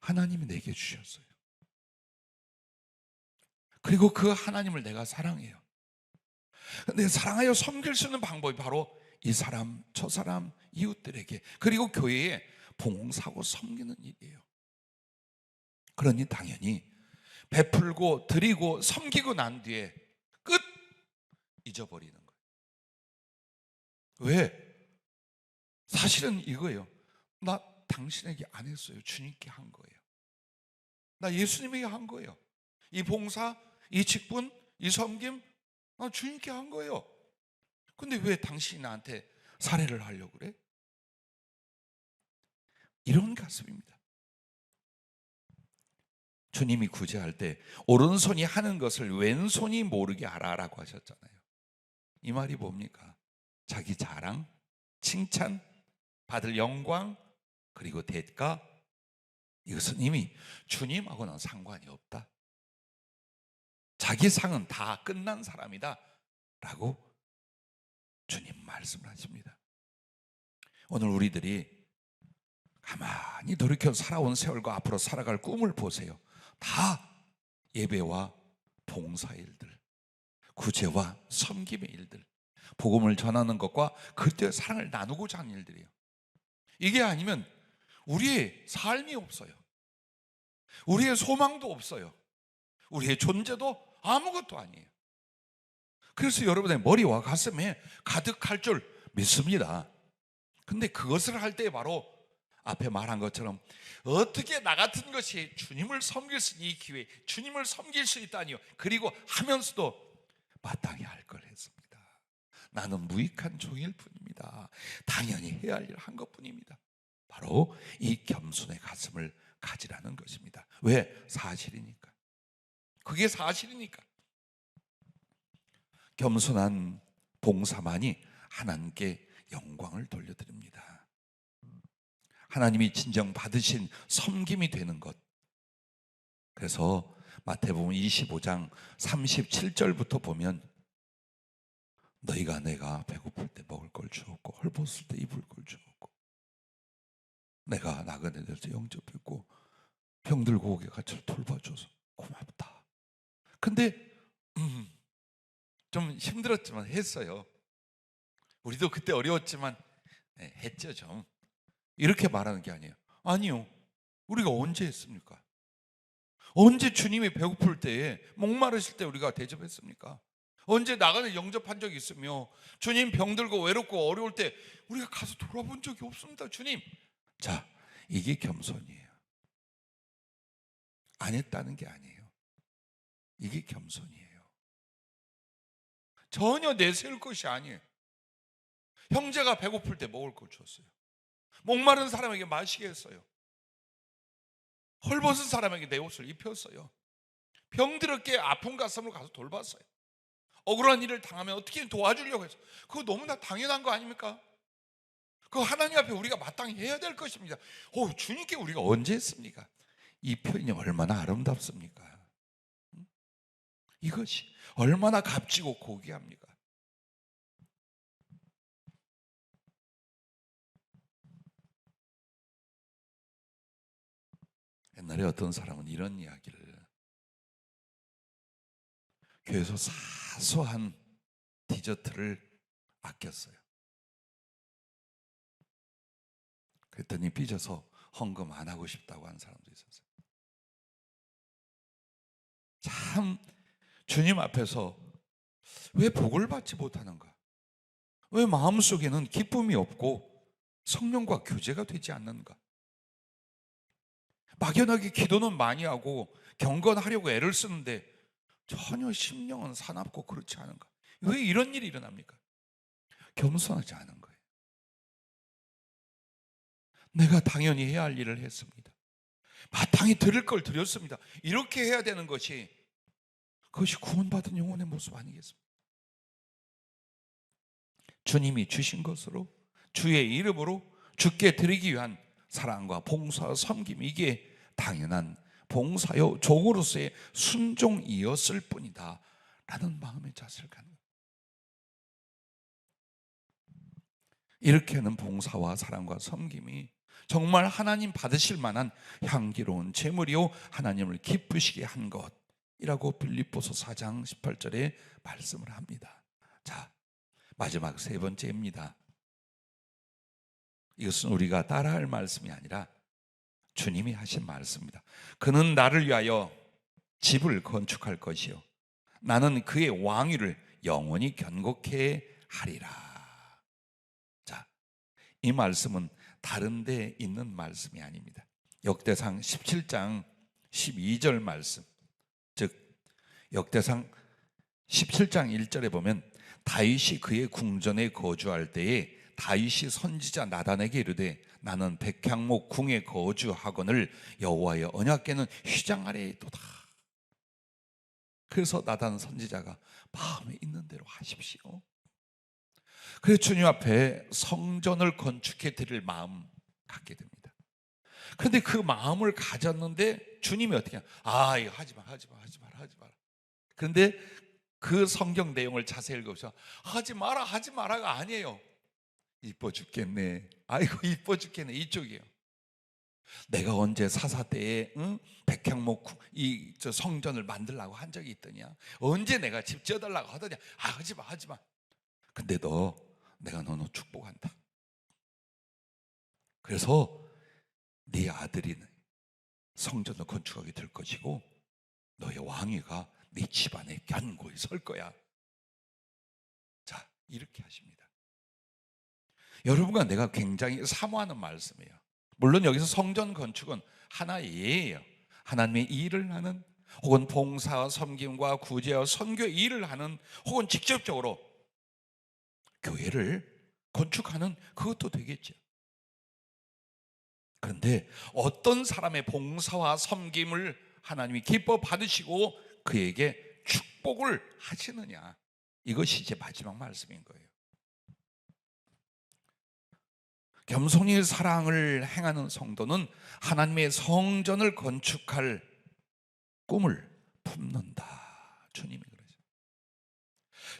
하나님이 내게 주셨어요. 그리고 그 하나님을 내가 사랑해요. 근데 사랑하여 섬길 수 있는 방법이 바로 이 사람, 저 사람, 이웃들에게, 그리고 교회에 봉사하고 섬기는 일이에요. 그러니 당연히 베풀고 드리고 섬기고 난 뒤에 끝 잊어버리는 거예요. 왜? 사실은 이거예요. 나 당신에게 안 했어요. 주님께 한 거예요. 나 예수님에게 한 거예요. 이 봉사, 이 직분, 이 섬김 나 주님께 한 거예요. 근데 왜 당신이 나한테 살해를 하려고 그래? 이런 가슴입니다. 주님이 구제할 때 오른손이 하는 것을 왼손이 모르게 하라라고 하셨잖아요. 이 말이 뭡니까? 자기 자랑, 칭찬, 받을 영광, 그리고 대가, 이것은 이미 주님하고는 상관이 없다. 자기 상은 다 끝난 사람이다 라고 주님 말씀을 하십니다. 오늘 우리들이 가만히 돌이켜 살아온 세월과 앞으로 살아갈 꿈을 보세요. 다 예배와 봉사의 일들, 구제와 섬김의 일들, 복음을 전하는 것과 그때의 사랑을 나누고자 하는 일들이에요. 이게 아니면 우리의 삶이 없어요. 우리의 소망도 없어요. 우리의 존재도 아무것도 아니에요. 그래서 여러분의 머리와 가슴에 가득할 줄 믿습니다. 근데 그것을 할 때 바로 앞에 말한 것처럼 어떻게 나 같은 것이 주님을 섬길 수 있는 이 기회, 주님을 섬길 수 있다니요. 그리고 하면서도 마땅히 할 걸 했습니다. 나는 무익한 종일 뿐입니다. 당연히 해야 할 일을 한 것뿐입니다. 바로 이 겸손의 가슴을 가지라는 것입니다. 왜? 사실이니까. 그게 사실이니까. 겸손한 봉사만이 하나님께 영광을 돌려드립니다. 하나님이 진정 받으신 섬김이 되는 것. 그래서 마태복음 25장 37절부터 보면 너희가 내가 배고플 때 먹을 걸 주었고 헐벗을 때 입을 걸 주었고 내가 나그네들 때 영접했고 병들고 오게 같이 돌봐줘서 고맙다. 근데 좀 힘들었지만 했어요. 우리도 그때 어려웠지만 했죠 좀. 이렇게 말하는 게 아니에요. 아니요. 우리가 언제 했습니까? 언제 주님이 배고플 때에 목마르실 때 우리가 대접했습니까? 언제 나가는 영접한 적이 있으며 주님 병들고 외롭고 어려울 때 우리가 가서 돌아본 적이 없습니다. 주님. 자, 이게 겸손이에요. 안 했다는 게 아니에요. 이게 겸손이에요. 전혀 내세울 것이 아니에요. 형제가 배고플 때 먹을 걸 줬어요. 목마른 사람에게 마시게 했어요. 헐벗은 사람에게 내 옷을 입혔어요. 병들었기에 아픈 가슴으로 가서 돌봤어요. 억울한 일을 당하면 어떻게 도와주려고 했어요. 그거 너무나 당연한 거 아닙니까? 그거 하나님 앞에 우리가 마땅히 해야 될 것입니다. 주님께 우리가 언제 했습니까? 이 표현이 얼마나 아름답습니까? 이것이 얼마나 값지고 고귀합니까? 옛날에 어떤 사람은 이런 이야기를 교회에서 사소한 디저트를 아꼈어요. 그랬더니 삐져서 헌금 안 하고 싶다고 하는 사람도 있었어요. 참 주님 앞에서 왜 복을 받지 못하는가? 왜 마음속에는 기쁨이 없고 성령과 교제가 되지 않는가? 막연하게 기도는 많이 하고 경건하려고 애를 쓰는데 전혀 심령은 사납고 그렇지 않은가? 왜 이런 일이 일어납니까? 겸손하지 않은 거예요. 내가 당연히 해야 할 일을 했습니다. 마땅히 드릴 걸 드렸습니다. 이렇게 해야 되는 것이 그것이 구원받은 영혼의 모습 아니겠습니까? 주님이 주신 것으로 주의 이름으로 주께 드리기 위한 사랑과 봉사와 섬김, 이게 당연한 봉사요 종으로서의 순종이었을 뿐이다 라는 마음의 자세를 갖는 거예요. 이렇게 하는 봉사와 사랑과 섬김이 정말 하나님 받으실 만한 향기로운 제물이요 하나님을 기쁘시게 한 것이라고 빌립보서 4장 18절에 말씀을 합니다. 자, 마지막 세 번째입니다. 이것은 우리가 따라할 말씀이 아니라 주님이 하신 말씀입니다. 그는 나를 위하여 집을 건축할 것이요 나는 그의 왕위를 영원히 견고케 하리라. 자, 이 말씀은 다른 데 있는 말씀이 아닙니다. 역대상 17장 12절 말씀, 즉 역대상 17장 1절에 보면 다윗이 그의 궁전에 거주할 때에 다윗이 선지자 나단에게 이르되 나는 백향목 궁에 거주하거늘 여호와의 언약궤는 휘장 아래에 있도다. 그래서 나단 선지자가 마음에 있는 대로 하십시오. 그래서 주님 앞에 성전을 건축해 드릴 마음 갖게 됩니다. 그런데 그 마음을 가졌는데 주님이 어떻게 이거 하지 마라. 그런데 그 성경 내용을 자세히 읽어보셔. 하지 마라가 아니에요. 이뻐 죽겠네. 아이고 이뻐 죽겠네. 이쪽이에요. 내가 언제 사사 때에 백향목 저 성전을 만들라고 한 적이 있더냐? 언제 내가 집 지어달라고 하더냐? 하지 마. 근데 내가 너 축복한다. 그래서 네 아들이 성전을 건축하게 될 것이고 너의 왕위가 네 집안에 견고히 설 거야. 자, 이렇게 하십니다. 여러분과 내가 굉장히 사모하는 말씀이에요. 물론 여기서 성전 건축은 하나의 예예요. 하나님의 일을 하는, 혹은 봉사와 섬김과 구제와 선교의 일을 하는, 혹은 직접적으로 교회를 건축하는, 그것도 되겠죠. 그런데 어떤 사람의 봉사와 섬김을 하나님이 기뻐 받으시고 그에게 축복을 하시느냐, 이것이 이제 마지막 말씀인 거예요. 겸손히 사랑을 행하는 성도는 하나님의 성전을 건축할 꿈을 품는다. 주님이 그러죠.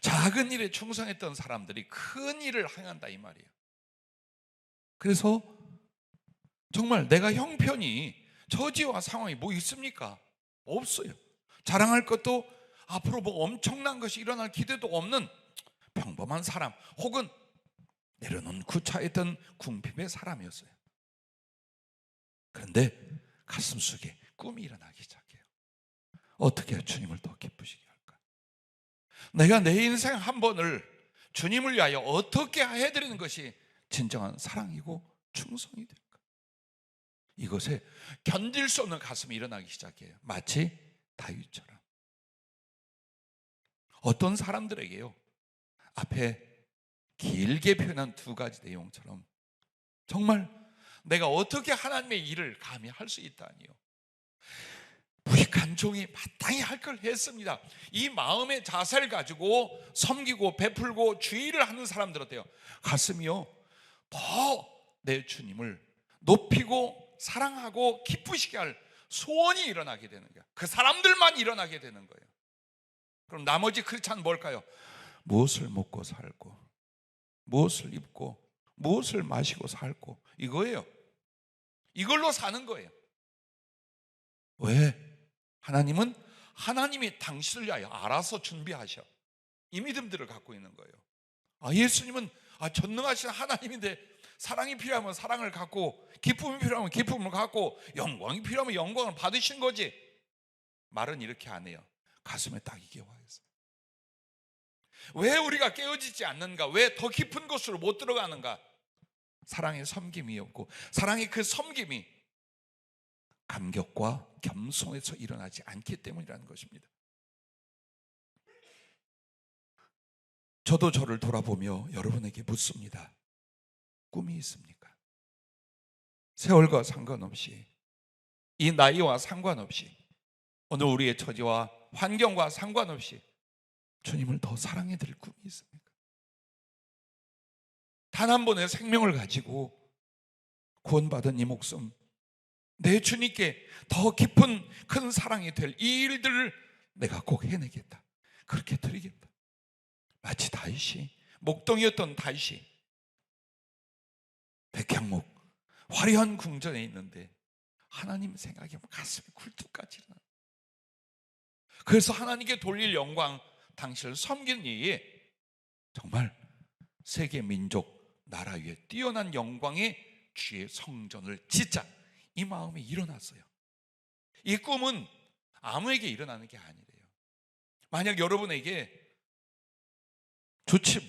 작은 일에 충성했던 사람들이 큰 일을 행한다, 이 말이에요. 그래서 정말 내가 형편이, 처지와 상황이 뭐 있습니까? 없어요. 자랑할 것도, 앞으로 뭐 엄청난 것이 일어날 기대도 없는 평범한 사람, 혹은 내려놓은 구차했던 궁핍의 사람이었어요. 그런데 가슴 속에 꿈이 일어나기 시작해요. 어떻게 주님을 더 기쁘시게 할까? 내가 내 인생 한 번을 주님을 위하여 어떻게 해드리는 것이 진정한 사랑이고 충성이 될까? 이것에 견딜 수 없는 가슴이 일어나기 시작해요. 마치 다윗처럼. 어떤 사람들에게요, 앞에 길게 표현한 두 가지 내용처럼 정말 내가 어떻게 하나님의 일을 감히 할 수 있다니요, 무익한 종이 마땅히 할 걸 했습니다. 이 마음의 자세를 가지고 섬기고 베풀고 주의를 하는 사람들한테요, 가슴이요, 더 내 주님을 높이고 사랑하고 기쁘시게 할 소원이 일어나게 되는 거예요. 그 사람들만 일어나게 되는 거예요. 그럼 나머지 크리스찬은 뭘까요? 무엇을 먹고 살고, 무엇을 입고, 무엇을 마시고 살고, 이거예요. 이걸로 사는 거예요. 왜? 하나님은 하나님이 당신을 위하여 알아서 준비하셔. 이 믿음들을 갖고 있는 거예요. 예수님은 전능하신 하나님인데 사랑이 필요하면 사랑을 갖고, 기쁨이 필요하면 기쁨을 갖고, 영광이 필요하면 영광을 받으신 거지. 말은 이렇게 안 해요. 가슴에 딱 이게 와 있어요. 왜 우리가 깨어지지 않는가? 왜 더 깊은 곳으로 못 들어가는가? 사랑의 섬김이 없고, 사랑의 그 섬김이 감격과 겸손에서 일어나지 않기 때문이라는 것입니다. 저도 저를 돌아보며 여러분에게 묻습니다. 꿈이 있습니까? 세월과 상관없이, 이 나이와 상관없이, 오늘 우리의 처지와 환경과 상관없이 주님을 더 사랑해 드릴 꿈이 있습니까? 단 한 번의 생명을 가지고 구원받은 이 목숨, 내 주님께 더 깊은 큰 사랑이 될 이 일들을 내가 꼭 해내겠다, 그렇게 드리겠다. 마치 다윗이, 목동이었던 다윗이 백향목 화려한 궁전에 있는데 하나님 생각하면 가슴이 굴뚝까지 일어나. 그래서 하나님께 돌릴 영광, 당신을 섬기는 이에 정말 세계 민족 나라 위에 뛰어난 영광의 주의 성전을 짓자, 이 마음이 일어났어요. 이 꿈은 아무에게 일어나는 게 아니래요. 만약 여러분에게 좋지,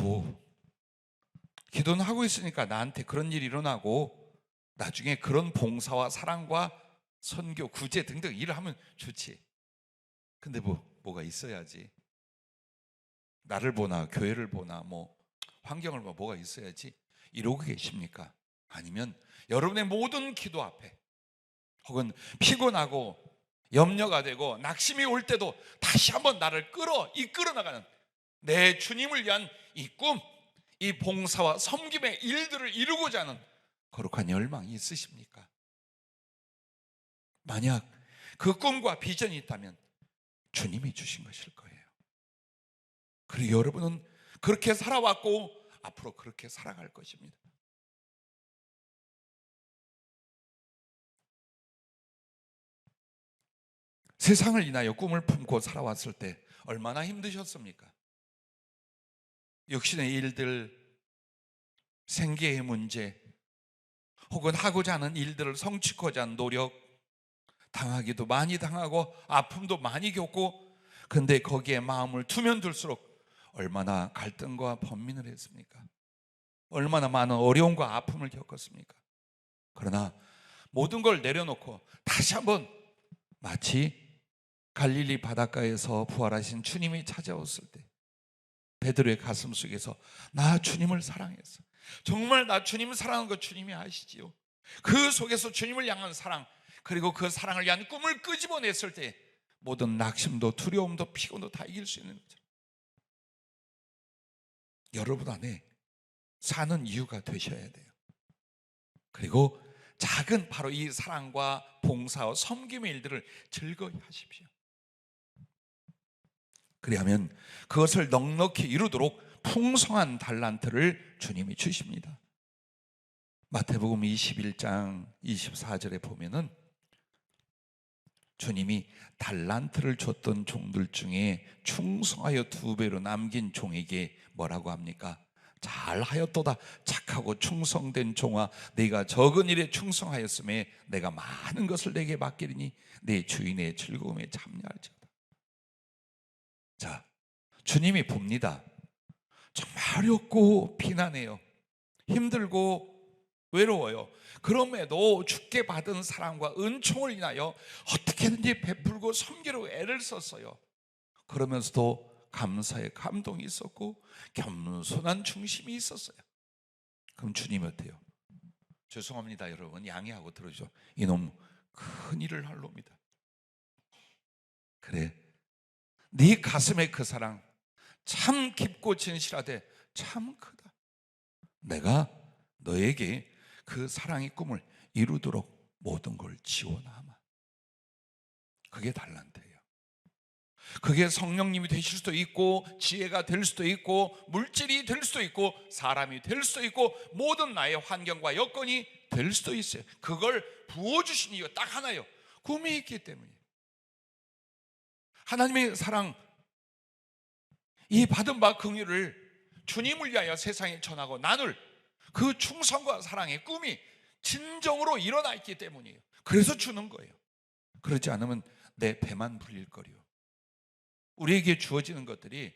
기도는 하고 있으니까 나한테 그런 일이 일어나고 나중에 그런 봉사와 사랑과 선교, 구제 등등 일을 하면 좋지. 근데 뭐가 있어야지. 나를 보나 교회를 보나 환경을 보나 뭐가 있어야지 이러고 계십니까? 아니면 여러분의 모든 기도 앞에, 혹은 피곤하고 염려가 되고 낙심이 올 때도 다시 한번 나를 이끌어 나가는 내 주님을 위한 이 꿈, 이 봉사와 섬김의 일들을 이루고자 하는 거룩한 열망이 있으십니까? 만약 그 꿈과 비전이 있다면 주님이 주신 것일 거예요. 그리고 여러분은 그렇게 살아왔고 앞으로 그렇게 살아갈 것입니다. 세상을 인하여 꿈을 품고 살아왔을 때 얼마나 힘드셨습니까? 육신의 일들, 생계의 문제, 혹은 하고자 하는 일들을 성취하고자 하는 노력, 당하기도 많이 당하고 아픔도 많이 겪고, 근데 거기에 마음을 두면 둘수록 얼마나 갈등과 번민을 했습니까? 얼마나 많은 어려움과 아픔을 겪었습니까? 그러나 모든 걸 내려놓고 다시 한번 마치 갈릴리 바닷가에서 부활하신 주님이 찾아왔을 때 베드로의 가슴 속에서 나 주님을 사랑했어. 정말 나 주님을 사랑하는 거 주님이 아시지요. 그 속에서 주님을 향한 사랑, 그리고 그 사랑을 위한 꿈을 끄집어냈을 때 모든 낙심도 두려움도 피곤도 다 이길 수 있는 거죠. 여러분 안에 사는 이유가 되셔야 돼요. 그리고 작은 바로 이 사랑과 봉사와 섬김의 일들을 즐거이 하십시오. 그리하면 그것을 넉넉히 이루도록 풍성한 달란트를 주님이 주십니다. 마태복음 21장 24절에 보면은 주님이 달란트를 줬던 종들 중에 충성하여 2배로 남긴 종에게 뭐라고 합니까? 잘하였도다 착하고 충성된 종아, 네가 적은 일에 충성하였음에 내가 많은 것을 내게 맡기리니 내 주인의 즐거움에 참여할지어다. 자, 주님이 봅니다. 정말 어렵고 비난해요. 힘들고 외로워요. 그럼에도 주께 받은 사랑과 은총을 인하여 어떻게든지 베풀고 섬기려고 애를 썼어요. 그러면서도 감사의 감동이 있었고 겸손한 중심이 있었어요. 그럼 주님이 어때요? 죄송합니다 여러분, 양해하고 들어줘. 이놈 큰 일을 할 놈이다. 그래, 네 가슴에 그 사랑 참 깊고 진실하되 참 크다. 내가 너에게 그 사랑의 꿈을 이루도록 모든 걸 지원하마. 그게 달란트예요. 그게 성령님이 되실 수도 있고 지혜가 될 수도 있고 물질이 될 수도 있고 사람이 될 수도 있고 모든 나의 환경과 여건이 될 수도 있어요. 그걸 부어주신 이유가 딱 하나예요. 꿈이 있기 때문이에요. 하나님의 사랑, 이 받은 바 긍휼을 주님을 위하여 세상에 전하고 나눌 그 충성과 사랑의 꿈이 진정으로 일어나 있기 때문이에요. 그래서 주는 거예요. 그렇지 않으면 내 배만 불릴 거리요. 우리에게 주어지는 것들이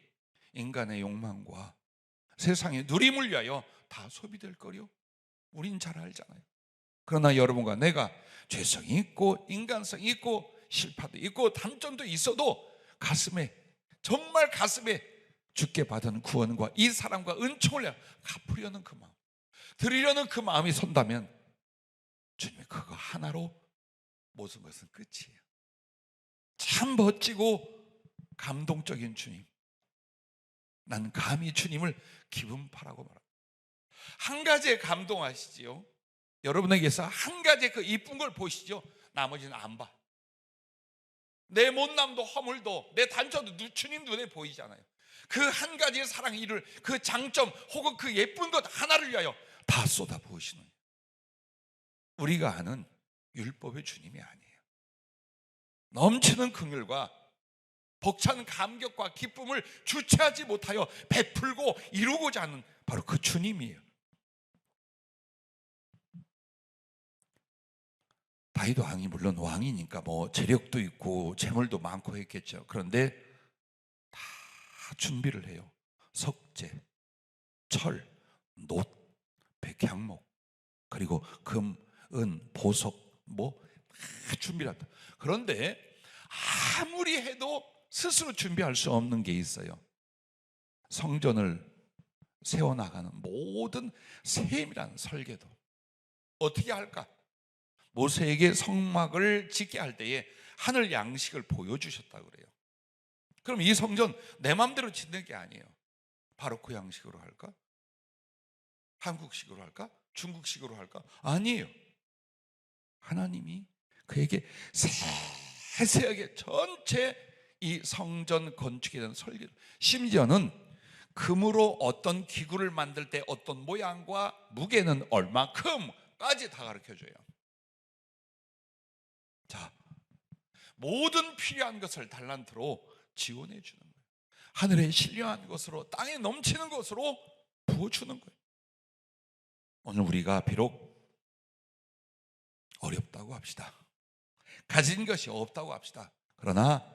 인간의 욕망과 세상의 누림을 위하여 다 소비될 거리요. 우린 잘 알잖아요. 그러나 여러분과 내가 죄성이 있고 인간성이 있고 실파도 있고 단점도 있어도 가슴에, 정말 가슴에 주께 받은 구원과 이 사랑과 은총을 갚으려는 그 마음, 드리려는 그 마음이 선다면 주님이 그거 하나로 모든 것은 끝이에요. 참 멋지고 감동적인 주님, 난 감히 주님을 기분파라고 말합니다. 한 가지에 감동하시지요. 여러분에게서 한 가지의 그 이쁜 걸 보시죠. 나머지는 안 봐. 내 못남도 허물도 내 단점도 주님 눈에 보이잖아요. 그 한 가지의 사랑의 일을, 그 장점 혹은 그 예쁜 것 하나를 위하여 다 쏟아부으시는, 우리가 아는 율법의 주님이 아니에요. 넘치는 긍휼과 벅찬 감격과 기쁨을 주체하지 못하여 베풀고 이루고자 하는 바로 그 주님이에요. 다윗 왕이 물론 왕이니까 뭐 재력도 있고 재물도 많고 했겠죠. 그런데 다 준비를 해요. 석재, 철, 놋, 백향목, 그리고 금, 은, 보석 뭐 다 준비를 한다. 그런데 아무리 해도 스스로 준비할 수 없는 게 있어요. 성전을 세워나가는 모든 세밀한 설계도 어떻게 할까? 모세에게 성막을 짓게 할 때에 하늘 양식을 보여주셨다고 그래요. 그럼 이 성전 내 마음대로 짓는 게 아니에요. 바로크 양식으로 할까? 한국식으로 할까? 중국식으로 할까? 아니에요. 하나님이 그에게 세세하게 전체 이 성전 건축에 대한 설계를, 심지어는 금으로 어떤 기구를 만들 때 어떤 모양과 무게는 얼마큼까지 다 가르쳐줘요. 자, 모든 필요한 것을 달란트로 지원해 주는 거예요. 하늘에 신령한 것으로, 땅에 넘치는 것으로 부어주는 거예요. 오늘 우리가 비록 어렵다고 합시다. 가진 것이 없다고 합시다. 그러나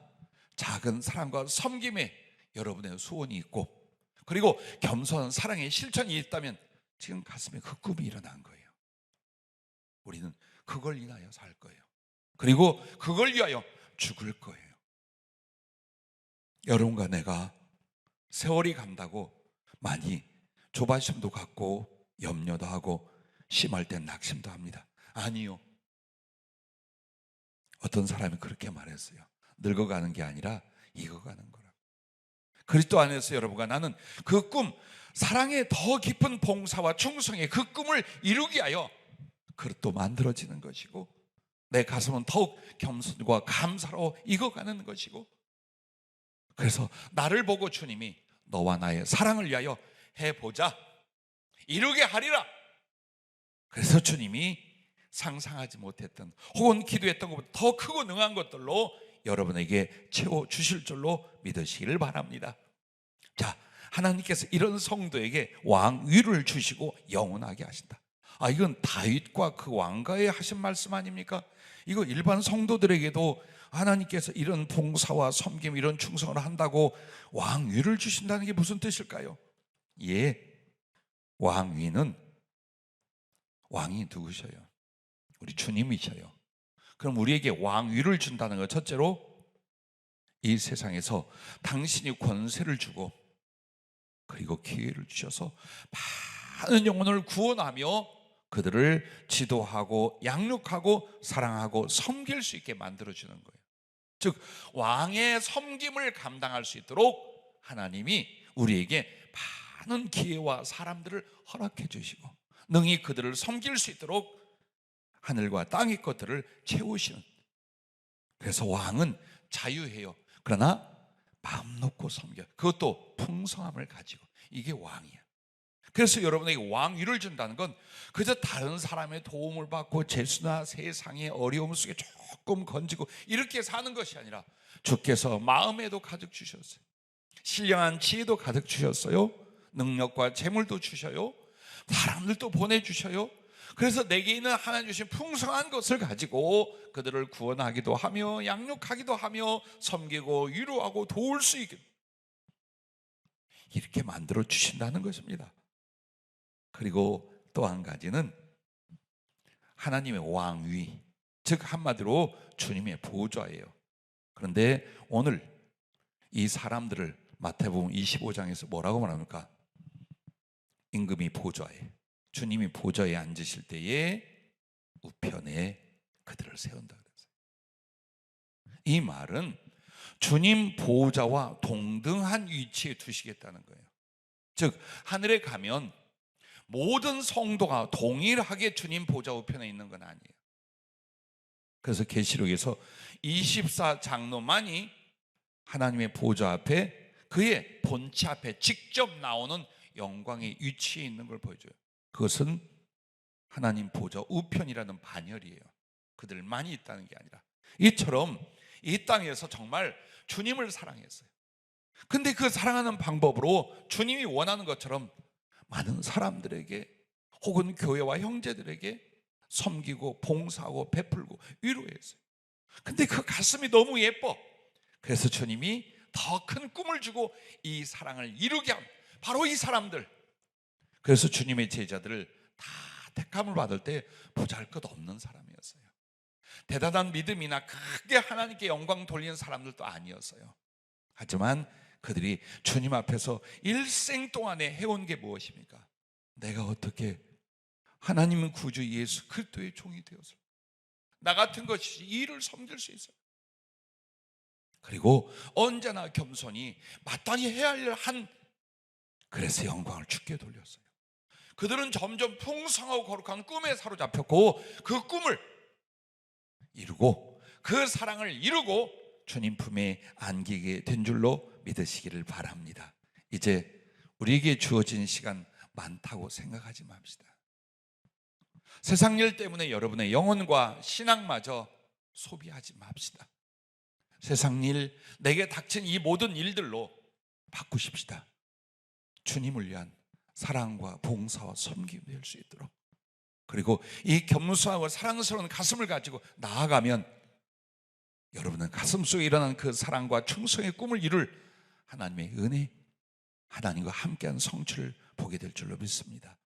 작은 사랑과 섬김에 여러분의 소원이 있고, 그리고 겸손한 사랑의 실천이 있다면 지금 가슴에 그 꿈이 일어난 거예요. 우리는 그걸 인하여 살 거예요. 그리고 그걸 위하여 죽을 거예요. 여러분과 내가 세월이 간다고 많이 조바심도 갖고 염려도 하고 심할 땐 낙심도 합니다. 아니요. 어떤 사람이 그렇게 말했어요. 늙어가는 게 아니라 익어가는 거라. 그리스도 안에서 여러분과 나는 그 꿈, 사랑의 더 깊은 봉사와 충성의 그 꿈을 이루기 위하여 그릇도 만들어지는 것이고, 내 가슴은 더욱 겸손과 감사로 익어가는 것이고, 그래서 나를 보고 주님이 너와 나의 사랑을 위하여 해보자, 이루게 하리라. 그래서 주님이 상상하지 못했던 혹은 기도했던 것보다 더 크고 능한 것들로 여러분에게 채워주실 줄로 믿으시기를 바랍니다. 자, 하나님께서 이런 성도에게 왕위를 주시고 영원하게 하신다. 이건 다윗과 그 왕가에 하신 말씀 아닙니까? 이거 일반 성도들에게도 하나님께서 이런 봉사와 섬김, 이런 충성을 한다고 왕위를 주신다는 게 무슨 뜻일까요? 예, 왕위는, 왕이 누구셔요? 우리 주님이셔요. 그럼 우리에게 왕위를 준다는 것, 첫째로 이 세상에서 당신이 권세를 주고 그리고 기회를 주셔서 많은 영혼을 구원하며 그들을 지도하고 양육하고 사랑하고 섬길 수 있게 만들어주는 거예요. 즉, 왕의 섬김을 감당할 수 있도록 하나님이 우리에게 많은 기회와 사람들을 허락해 주시고 능히 그들을 섬길 수 있도록 하늘과 땅의 것들을 채우시는, 그래서 왕은 자유해요. 그러나 마음 놓고 섬겨, 그것도 풍성함을 가지고. 이게 왕이야. 그래서 여러분에게 왕위를 준다는 건 그저 다른 사람의 도움을 받고 재수나 세상의 어려움 속에 조금 건지고 이렇게 사는 것이 아니라, 주께서 마음에도 가득 주셨어요. 신령한 지혜도 가득 주셨어요. 능력과 재물도 주셔요. 사람들도 보내주셔요. 그래서 내게 있는 하나님 주신 풍성한 것을 가지고 그들을 구원하기도 하며 양육하기도 하며 섬기고 위로하고 도울 수 있게 이렇게 만들어 주신다는 것입니다. 그리고 또 한 가지는 하나님의 왕위, 즉 한마디로 주님의 보좌예요. 그런데 오늘 이 사람들을 마태복음 25장에서 뭐라고 말합니까? 임금이 보좌에, 주님이 보좌에 앉으실 때에 우편에 그들을 세운다 그랬어요. 이 말은 주님 보좌와 동등한 위치에 두시겠다는 거예요. 즉, 하늘에 가면 모든 성도가 동일하게 주님 보좌 우편에 있는 건 아니에요. 그래서 계시록에서 24장로만이 하나님의 보좌 앞에, 그의 본체 앞에 직접 나오는 영광의 위치에 있는 걸 보여줘요. 그것은 하나님 보좌 우편이라는 반열이에요. 그들만이 있다는 게 아니라, 이처럼 이 땅에서 정말 주님을 사랑했어요. 근데 그 사랑하는 방법으로 주님이 원하는 것처럼 많은 사람들에게 혹은 교회와 형제들에게 섬기고 봉사하고 베풀고 위로했어요. 근데 그 가슴이 너무 예뻐. 그래서 주님이 더 큰 꿈을 주고 이 사랑을 이루게 한, 바로 이 사람들. 그래서 주님의 제자들을 다 택함을 받을 때 보잘것없는 사람이었어요. 대단한 믿음이나 크게 하나님께 영광 돌리는 사람들도 아니었어요. 하지만 그들이 주님 앞에서 일생 동안에 해온 게 무엇입니까? 내가 어떻게 하나님은 구주 예수 그리스도의 종이 되어서 나 같은 것이 이를 섬길 수 있어요. 그리고 언제나 겸손히 마땅히 해야 할 일을 한, 그래서 영광을 주께 돌렸어요. 그들은 점점 풍성하고 거룩한 꿈에 사로잡혔고 그 꿈을 이루고 그 사랑을 이루고 주님 품에 안기게 된 줄로 믿으시기를 바랍니다. 이제 우리에게 주어진 시간 많다고 생각하지 맙시다. 세상 일 때문에 여러분의 영혼과 신앙마저 소비하지 맙시다. 세상 일, 내게 닥친 이 모든 일들로 바꾸십시다. 주님을 위한 사랑과 봉사와 섬김이 될 수 있도록. 그리고 이 겸손하고 사랑스러운 가슴을 가지고 나아가면 여러분은 가슴 속에 일어난 그 사랑과 충성의 꿈을 이룰 하나님의 은혜, 하나님과 함께한 성취를 보게 될 줄로 믿습니다.